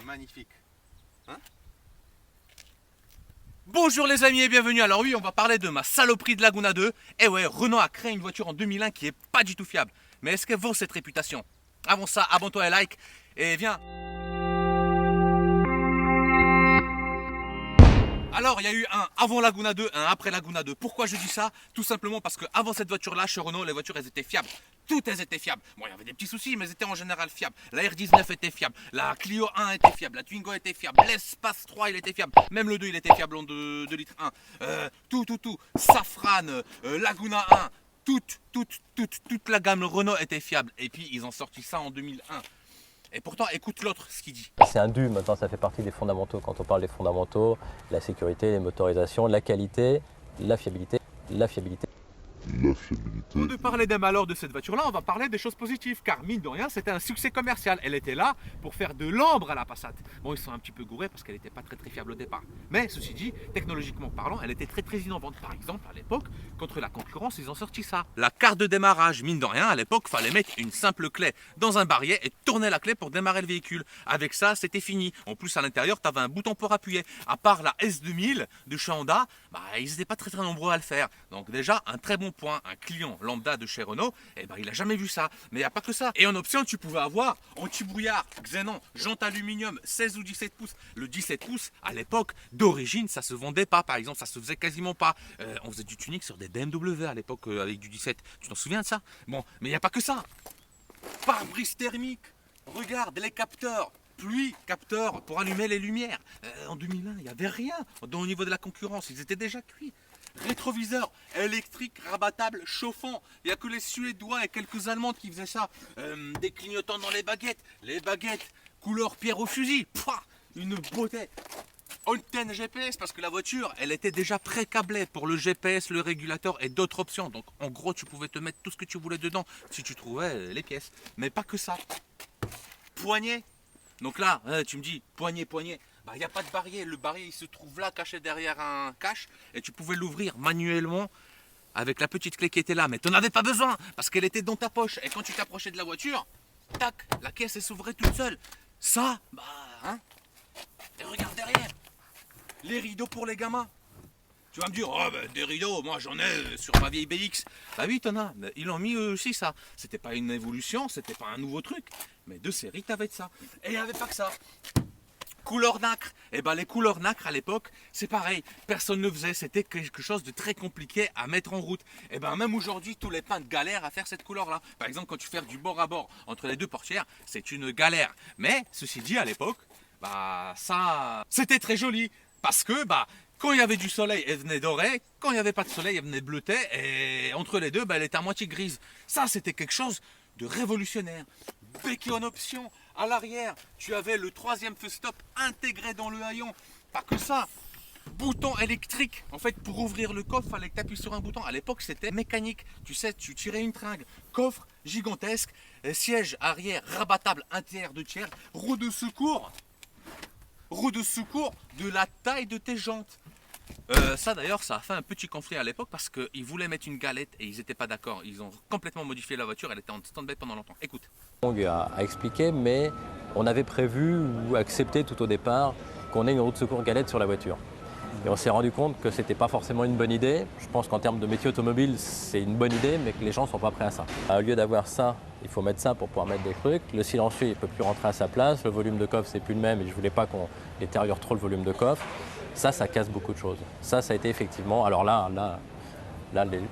magnifique. Hein? Bonjour les amis et bienvenue. Alors oui, on va parler de ma saloperie de Laguna 2. Et ouais, Renault a créé une voiture en 2001 qui est pas du tout fiable. Mais est-ce qu'elle vaut cette réputation? Avant ça, abonne-toi et like. Et viens. Alors, il y a eu un avant Laguna 2, un après Laguna 2. Pourquoi je dis ça? Tout simplement parce que avant cette voiture-là, chez Renault, les voitures, elles étaient fiables. Toutes elles étaient fiables. Bon, il y avait des petits soucis, mais elles étaient en général fiables. La R19 était fiable, la Clio 1 était fiable, la Twingo était fiable, l'Espace 3, il était fiable. Même le 2, il était fiable en 2 litres 1. Tout. Safran, Laguna 1, toute la gamme Renault était fiable. Et puis, ils ont sorti ça en 2001. Et pourtant, écoute l'autre, ce qu'il dit. C'est un dû, maintenant ça fait partie des fondamentaux. Quand on parle des fondamentaux, la sécurité, les motorisations, la qualité, la fiabilité. Au de parler des malheurs de cette voiture-là, on va parler des choses positives, car mine de rien, c'était un succès commercial. Elle était là pour faire de l'ombre à la Passat. Bon, ils sont un petit peu gourés parce qu'elle n'était pas très fiable au départ. Mais ceci dit, technologiquement parlant, elle était très innovante. Par exemple, à l'époque, contre la concurrence, ils ont sorti ça. La carte de démarrage, mine de rien, à l'époque, fallait mettre une simple clé dans un barillet et tourner la clé pour démarrer le véhicule. Avec ça, c'était fini. En plus, à l'intérieur, tu avais un bouton pour appuyer. À part la S2000 de chez Honda, ils n'étaient pas très nombreux à le faire. Donc déjà, un très bon point. Un client lambda de chez Renault, il n'a jamais vu ça. Mais il n'y a pas que ça. Et en option, tu pouvais avoir anti-brouillard, xénon, jante aluminium, 16 ou 17 pouces. Le 17 pouces, à l'époque, d'origine, ça se vendait pas. Par exemple, ça se faisait quasiment pas. On faisait du tuning sur des BMW à l'époque avec du 17. Tu t'en souviens de ça? Bon, mais il n'y a pas que ça. Pare-brise thermique. Regarde les capteurs. Pluie, capteur pour allumer les lumières. En 2001, il n'y avait rien. Au niveau de la concurrence, ils étaient déjà cuits. Rétroviseur électrique, rabattable, chauffant. Il n'y a que les Suédois et quelques Allemandes qui faisaient ça. Des clignotants dans les baguettes. Les baguettes, couleur pierre au fusil. Pouah, une beauté. Antenne GPS, parce que la voiture, elle était déjà pré-câblée pour le GPS, le régulateur et d'autres options. Donc en gros, tu pouvais te mettre tout ce que tu voulais dedans si tu trouvais les pièces. Mais pas que ça. Poignée. Donc là, tu me dis, poignée. Il n'y a pas de barillet. Le barillet, il se trouve là, caché derrière un cache. Et tu pouvais l'ouvrir manuellement avec la petite clé qui était là. Mais tu n'en avais pas besoin parce qu'elle était dans ta poche. Et quand tu t'approchais de la voiture, tac, la caisse, elle s'ouvrait toute seule. Ça, Et regarde derrière. Les rideaux pour les gamins. Tu vas me dire, des rideaux, moi j'en ai sur ma vieille BX. Bah oui, t'en as. Ils l'ont mis eux aussi, ça. C'était pas une évolution, c'était pas un nouveau truc. Mais de série, t'avais de ça. Et il n'y avait pas que ça. Couleur nacre. Les couleurs nacre à l'époque, c'est pareil. Personne ne faisait. C'était quelque chose de très compliqué à mettre en route. Même aujourd'hui, tous les peintres galèrent à faire cette couleur-là. Par exemple, quand tu fais du bord à bord entre les deux portières, c'est une galère. Mais, ceci dit, à l'époque, ça, c'était très joli. Parce que, quand il y avait du soleil, elle venait dorée. Quand il n'y avait pas de soleil, elle venait bleutée. Et entre les deux, elle était à moitié grise. Ça, c'était quelque chose de révolutionnaire. Béquille en option. À l'arrière, tu avais le 3e feu stop intégré dans le haillon. Pas que ça. Bouton électrique. En fait, pour ouvrir le coffre, il fallait que tu appuies sur un bouton. À l'époque, c'était mécanique. Tu sais, tu tirais une tringle. Coffre gigantesque. Siège arrière rabattable intérieur de tiers. Roue de secours de la taille de tes jantes. Ça d'ailleurs, ça a fait un petit conflit à l'époque parce qu'ils voulaient mettre une galette et ils n'étaient pas d'accord. Ils ont complètement modifié la voiture, elle était en stand-by pendant longtemps. Écoute. À expliquer, mais on avait prévu ou accepté tout au départ qu'on ait une roue de secours galette sur la voiture. Et on s'est rendu compte que c'était pas forcément une bonne idée. Je pense qu'en termes de métier automobile, c'est une bonne idée, mais que les gens ne sont pas prêts à ça. Au lieu d'avoir ça, il faut mettre ça pour pouvoir mettre des trucs. Le silencieux, il ne peut plus rentrer à sa place. Le volume de coffre, c'est plus le même et je voulais pas qu'on détériore trop le volume de coffre. Ça casse beaucoup de choses. Ça a été effectivement... Alors là,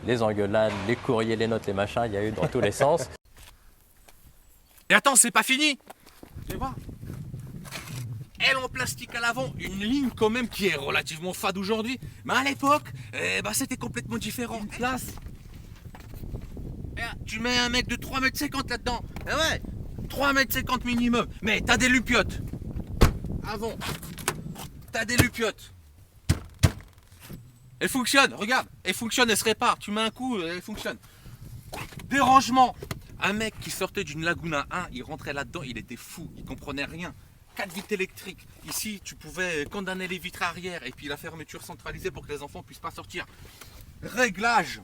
les engueulades, les courriers, les notes, les machins, il y a eu dans tous les sens. Et attends, c'est pas fini. Tu vois, elle en plastique à l'avant, une ligne quand même qui est relativement fade aujourd'hui. Mais à l'époque, c'était complètement différent. Une place. Tu mets un mec de 3,50 m là-dedans. Eh ouais, 3,50 m minimum. Mais t'as des lupiotes. Avant. T'as des lupiotes. Elle fonctionne, regarde. Elle fonctionne, elle se répare. Tu mets un coup, elle fonctionne. Dérangement. Un mec qui sortait d'une Laguna 1, il rentrait là-dedans, il était fou, il comprenait rien. 4 vitres électriques. Ici, tu pouvais condamner les vitres arrière et puis la fermeture centralisée pour que les enfants puissent pas sortir. Réglage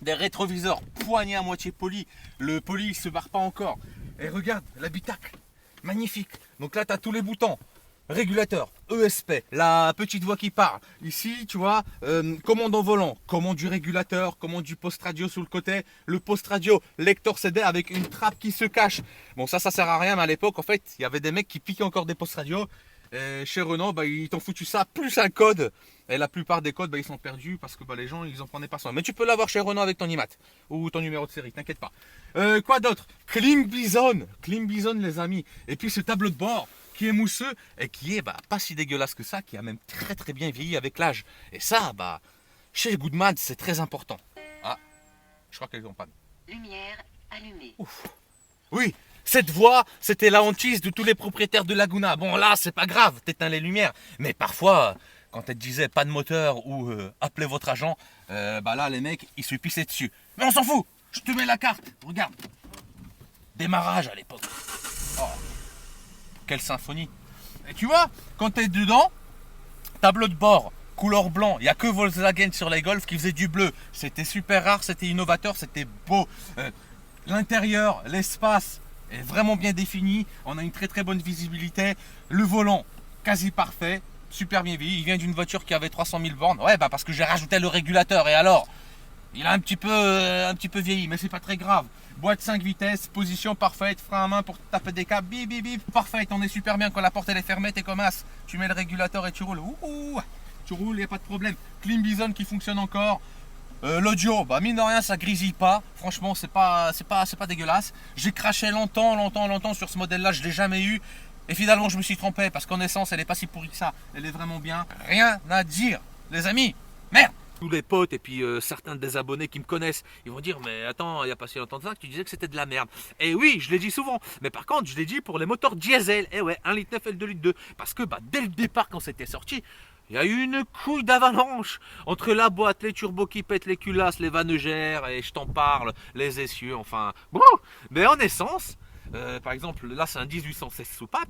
des rétroviseurs, poignée à moitié poli. Le poli, il se barre pas encore. Et regarde, l'habitacle. magnifique. Donc là, tu as tous les boutons. Régulateur, ESP, la petite voix qui parle. Ici, tu vois, commande en volant, commande du régulateur, commande du post radio sur le côté. Le post radio, lecteur CD avec une trappe qui se cache. Bon, ça sert à rien, mais à l'époque, en fait, il y avait des mecs qui piquaient encore des post radio. Et chez Renault, bah, ils t'ont foutu ça, plus un code. Et la plupart des codes, bah, ils sont perdus parce que bah, les gens, ils en prenaient pas soin. Mais tu peux l'avoir chez Renault avec ton IMAT ou ton numéro de série, t'inquiète pas. Quoi d'autre? Clim Bison, les amis. Et puis ce tableau de bord qui est mousseux et qui est pas si dégueulasse que ça, qui a même très bien vieilli avec l'âge. Et ça, chez Goodman, c'est très important. Ah, je crois qu'elle est en panne. Lumière allumée. Ouf. Oui, cette voix, c'était la hantise de tous les propriétaires de Laguna. Bon là, c'est pas grave, t'éteins les lumières. Mais parfois, quand elle te disait pas de moteur ou appelez votre agent, là, les mecs, ils se pissaient dessus. Mais on s'en fout, je te mets la carte, regarde. Démarrage à l'époque. Oh. Quelle symphonie. Et tu vois, quand tu es dedans, tableau de bord, couleur blanc, il n'y a que Volkswagen sur les Golf qui faisait du bleu. C'était super rare, c'était innovateur, c'était beau. L'intérieur, l'espace est vraiment bien défini. On a une très bonne visibilité. Le volant, quasi parfait, super bien vieilli. Il vient d'une voiture qui avait 300 000 bornes. Ouais, parce que j'ai rajouté le régulateur. Et alors, il a un petit peu vieilli, mais c'est pas très grave. Boîte 5 vitesses, position parfaite, frein à main pour taper des câbles, bip bip bip, parfaite, on est super bien quand la porte elle est fermée, t'es comme as, tu mets le régulateur et tu roules, tu roules, y a pas de problème. Clim Bison qui fonctionne encore, l'audio, mine de rien ça grésille pas, franchement c'est pas dégueulasse. J'ai craché longtemps sur ce modèle là, je l'ai jamais eu, et finalement je me suis trompé parce qu'en essence elle est pas si pourrie que ça, elle est vraiment bien, rien à dire, les amis, merde. Tous les potes et puis certains des abonnés qui me connaissent, ils vont dire mais attends, il n'y a pas si longtemps que ça que tu disais que c'était de la merde. Et oui, je l'ai dit souvent, mais par contre je l'ai dit pour les moteurs diesel, et ouais, 1,9 litre et 2 litres 2, parce que dès le départ quand c'était sorti, il y a eu une couille d'avalanche entre la boîte, les turbos qui pètent, les culasses, les vanegères, et je t'en parle, les essieux, enfin bon. Mais en essence, par exemple là c'est un 1816 soupape,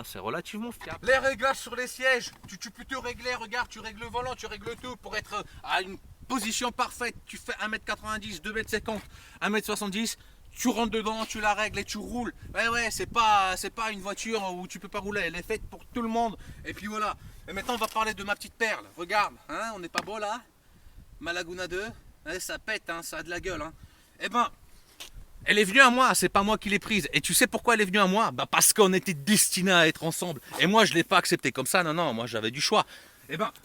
c'est relativement fiable. Les réglages sur les sièges, tu peux te régler, regarde, tu règles le volant, tu règles tout pour être à une position parfaite. Tu fais 1m90, 2m50, 1m70, tu rentres dedans, tu la règles et tu roules. Ouais, c'est pas une voiture où tu peux pas rouler, elle est faite pour tout le monde. Et puis voilà. Et maintenant on va parler de ma petite perle. Regarde, on n'est pas beau là? Ma Laguna 2, ça pète, ça a de la gueule. Elle est venue à moi, c'est pas moi qui l'ai prise. Et tu sais pourquoi elle est venue à moi? Parce qu'on était destinés à être ensemble. Et moi, je l'ai pas accepté comme ça. Non, moi j'avais du choix.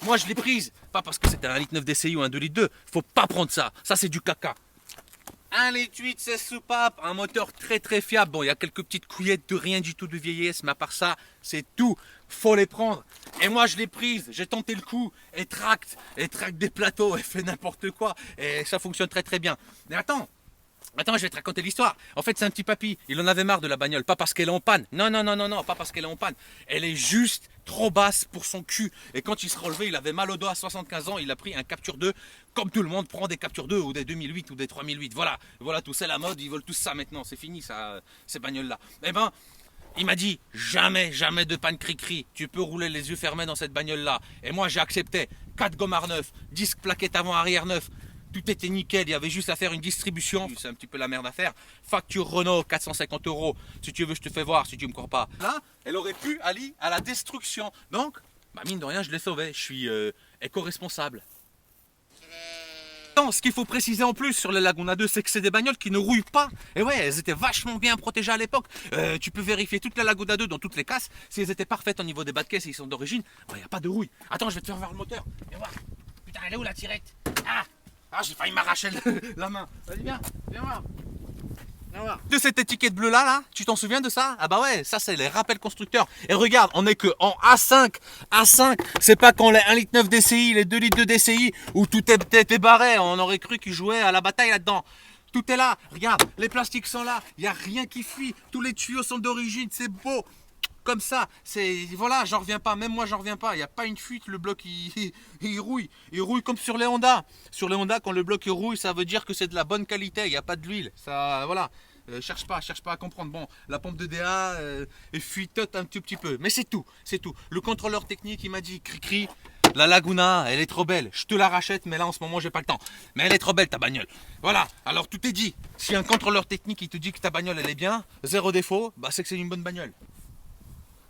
Moi je l'ai prise. Pas parce que c'était un 1,9 litre DCI ou un 2 litres 2. Faut pas prendre ça. Ça, c'est du caca. 1,8 litre 16 soupapes, un moteur très fiable. Bon, il y a quelques petites couillettes de rien du tout de vieillesse, mais à part ça, c'est tout. Faut les prendre. Et moi, je l'ai prise. J'ai tenté le coup. Elle tracte des plateaux. Elle fait n'importe quoi. Et ça fonctionne très bien. Mais attends, je vais te raconter l'histoire. En fait, c'est un petit papy. Il en avait marre de la bagnole. Pas parce qu'elle est en panne. Non, pas parce qu'elle est en panne. Elle est juste trop basse pour son cul. Et quand il se relevait, il avait mal au dos à 75 ans. Il a pris un Capture 2. Comme tout le monde prend des Capture 2 ou des 2008 ou des 3008. Voilà, tout c'est la mode. Ils veulent tous ça maintenant. C'est fini, ça, ces bagnoles-là. Il m'a dit, jamais de panne cri-cri. Tu peux rouler les yeux fermés dans cette bagnole-là. Et moi, j'ai accepté. 4 gommards neufs, disque plaquette avant arrière neuf. Tout était nickel, il y avait juste à faire une distribution, c'est un petit peu la merde à faire. Facture Renault, 450 €. Si tu veux, je te fais voir, si tu me crois pas. Là, elle aurait pu aller à la destruction. Donc, mine de rien, je l'ai sauvée. Je suis éco-responsable. Ce qu'il faut préciser en plus sur les Laguna 2, c'est que c'est des bagnoles qui ne rouillent pas. Et ouais, elles étaient vachement bien protégées à l'époque. Tu peux vérifier toute la Laguna 2 dans toutes les casses. Si elles étaient parfaites au niveau des bas de caisse et ils sont d'origine, il n'y a pas de rouille. Attends, je vais te faire voir le moteur. Viens voir. Putain, elle est où la tirette? J'ai failli m'arracher la main. Vas-y, viens voir. De cette étiquette bleue là, tu t'en souviens de ça? Ouais, ça c'est les rappels constructeurs. Et regarde, on est que en A5. A5, c'est pas quand les 1,9 litre DCI, les 2 litres de DCI, où tout est barré. On aurait cru qu'ils jouaient à la bataille là-dedans. Tout est là, regarde, les plastiques sont là, il n'y a rien qui fuit, tous les tuyaux sont d'origine, c'est beau. Comme ça, voilà, j'en reviens pas, même moi j'en reviens pas, il n'y a pas une fuite, le bloc il rouille comme sur les Honda. Sur les Honda, quand le bloc il rouille, ça veut dire que c'est de la bonne qualité, il n'y a pas de l'huile, ça, voilà. Cherche pas à comprendre. Bon, la pompe de DA fuitote un tout petit peu, mais c'est tout. Le contrôleur technique, il m'a dit cri-cri, La Laguna, elle est trop belle. Je te la rachète, mais là en ce moment j'ai pas le temps. Mais elle est trop belle ta bagnole. Voilà, alors tout est dit. Si un contrôleur technique il te dit que ta bagnole elle est bien, zéro défaut, bah c'est que c'est une bonne bagnole.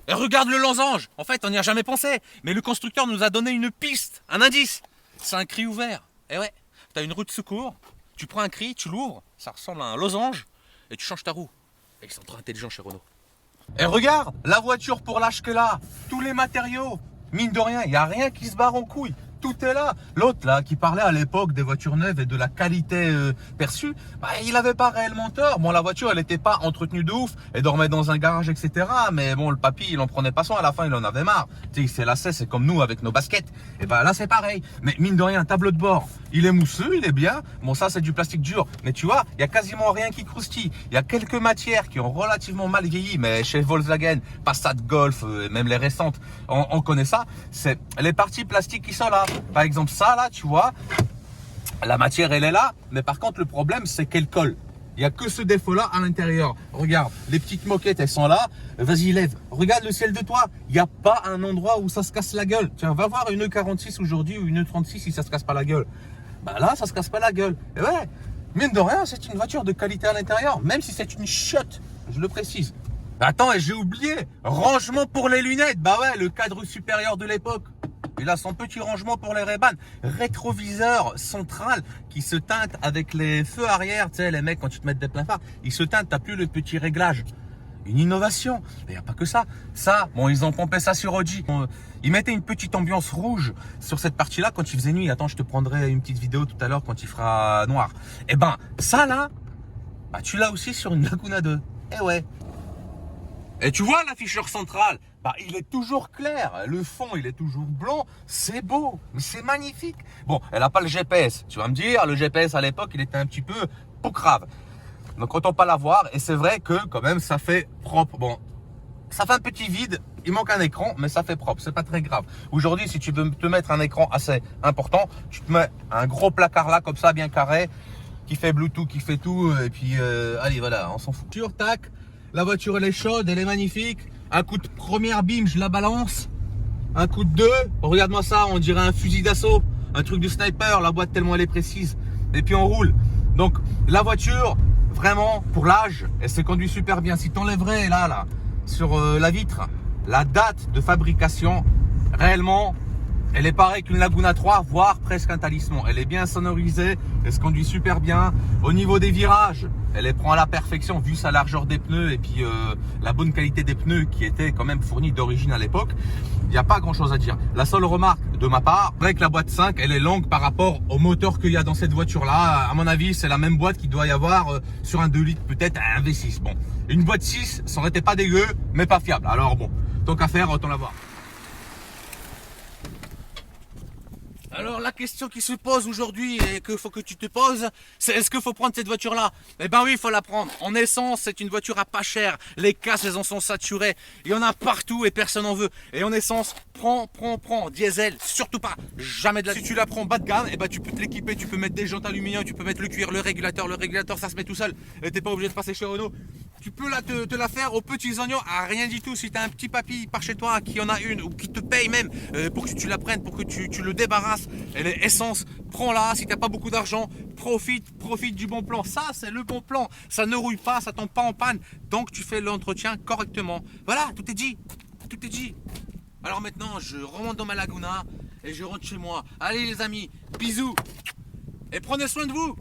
Et regarde le losange. En fait, on n'y a jamais pensé. Mais le constructeur nous a donné une piste, un indice. C'est un cri ouvert. Et ouais, t'as une roue de secours, tu prends un cri, tu l'ouvres, ça ressemble à un losange, et tu changes ta roue. Et ils sont trop intelligents chez Renault. Et regarde, la voiture pour l'âge que là, tous les matériaux, mine de rien, il n'y a rien qui se barre en couille. Tout est là. L'autre là qui parlait à l'époque des voitures neuves et de la qualité perçue, bah, il avait pas réellement tort. Bon, la voiture elle était pas entretenue de ouf, elle dormait dans un garage, etc. Mais bon, le papy il en prenait pas soin. À la fin il en avait marre. Tu sais, il s'est lassé, c'est comme nous avec nos baskets. Et bah là c'est pareil. Mais mine de rien, tableau de bord, il est mousseux, il est bien. Bon, ça c'est du plastique dur. Mais tu vois, il y a quasiment rien qui croustille. Il y a quelques matières qui ont relativement mal vieilli, mais chez Volkswagen, Passat, Golf, même les récentes, on connaît ça. C'est les parties plastiques qui sont là. Par exemple, ça là, tu vois, la matière elle est là, mais par contre le problème c'est qu'elle colle. Il n'y a que ce défaut là à l'intérieur. Regarde, les petites moquettes elles sont là. Vas-y, lève. Regarde le ciel de toi. Il n'y a pas un endroit où ça se casse la gueule. Tiens, va voir une E46 aujourd'hui ou une E36 si ça se casse pas la gueule. Bah là, ça se casse pas la gueule. Et ouais, mine de rien, c'est une voiture de qualité à l'intérieur, même si c'est une chiotte, je le précise. Attends, et j'ai oublié, rangement pour les lunettes. Bah ouais, le cadre supérieur de l'époque. Il a son petit rangement pour les Ray-Ban. Rétroviseur central qui se teinte avec les feux arrière. Tu sais, les mecs, quand tu te mets des pleins phares, ils se teintent, t'as plus le petit réglage. Une innovation. Il n'y a pas que ça. Ça, bon, ils ont pompé ça sur Audi. Ils mettaient une petite ambiance rouge sur cette partie-là quand il faisait nuit. Attends, je te prendrai une petite vidéo tout à l'heure quand il fera noir. Et ben, ça là, bah, tu l'as aussi sur une Laguna 2. Eh ouais. Et tu vois l'afficheur central, bah, il est toujours clair, le fond il est toujours blanc, c'est beau, mais c'est magnifique. Bon, elle n'a pas le GPS, tu vas me dire, le GPS à l'époque il était un petit peu poucrave. Donc autant pas l'avoir, et c'est vrai que quand même ça fait propre. Bon, ça fait un petit vide, il manque un écran, mais ça fait propre, c'est pas très grave. Aujourd'hui, si tu veux te mettre un écran assez important, tu te mets un gros placard là, comme ça, bien carré, qui fait Bluetooth, qui fait tout, et puis allez voilà, on s'en fout. Sur tac. La voiture elle est chaude, elle est magnifique. Un coup de première bim, je la balance. Un coup de deux, regarde-moi ça, on dirait un fusil d'assaut. Un truc de sniper, la boîte tellement elle est précise. Et puis on roule. Donc la voiture, vraiment, pour l'âge, elle se conduit super bien. Si tu enlèverais là, sur la vitre, la date de fabrication, réellement, elle est pareille qu'une Laguna 3, voire presque un talisman. Elle est bien sonorisée, elle se conduit super bien. Au niveau des virages, elle les prend à la perfection vu sa largeur des pneus et puis la bonne qualité des pneus qui étaient quand même fournis d'origine à l'époque. Il n'y a pas grand chose à dire. La seule remarque de ma part, c'est vrai que la boîte 5, elle est longue par rapport au moteur qu'il y a dans cette voiture-là. À mon avis, c'est la même boîte qu'il doit y avoir sur un 2 litres, peut-être un V6. Bon, une boîte 6, ça aurait été pas dégueu, mais pas fiable. Alors bon, tant qu'à faire, autant l'avoir. Alors la question qui se pose aujourd'hui et qu'il faut que tu te poses, c'est est-ce qu'il faut prendre cette voiture-là? Eh ben oui, il faut la prendre. En essence, c'est une voiture à pas cher. Les casses, elles en sont saturées. Il y en a partout et personne n'en veut. Et en essence, prends. Diesel, surtout pas. Jamais de la... Si tu la prends bas de gamme, eh ben tu peux te l'équiper. Tu peux mettre des jantes aluminium, tu peux mettre le cuir, le régulateur. Le régulateur, ça se met tout seul. Et t'es pas obligé de passer chez Renault. Tu peux te la faire aux petits oignons à rien du tout. Si tu as un petit papy par chez toi qui en a une ou qui te paye même pour que tu la prennes, pour que tu le débarrasses, elle est essence, prends-la. Si tu n'as pas beaucoup d'argent, profite du bon plan. Ça, c'est le bon plan. Ça ne rouille pas, ça tombe pas en panne. Donc, tu fais l'entretien correctement. Voilà, tout est dit. Tout est dit. Alors maintenant, je remonte dans ma Laguna et je rentre chez moi. Allez les amis, bisous et prenez soin de vous.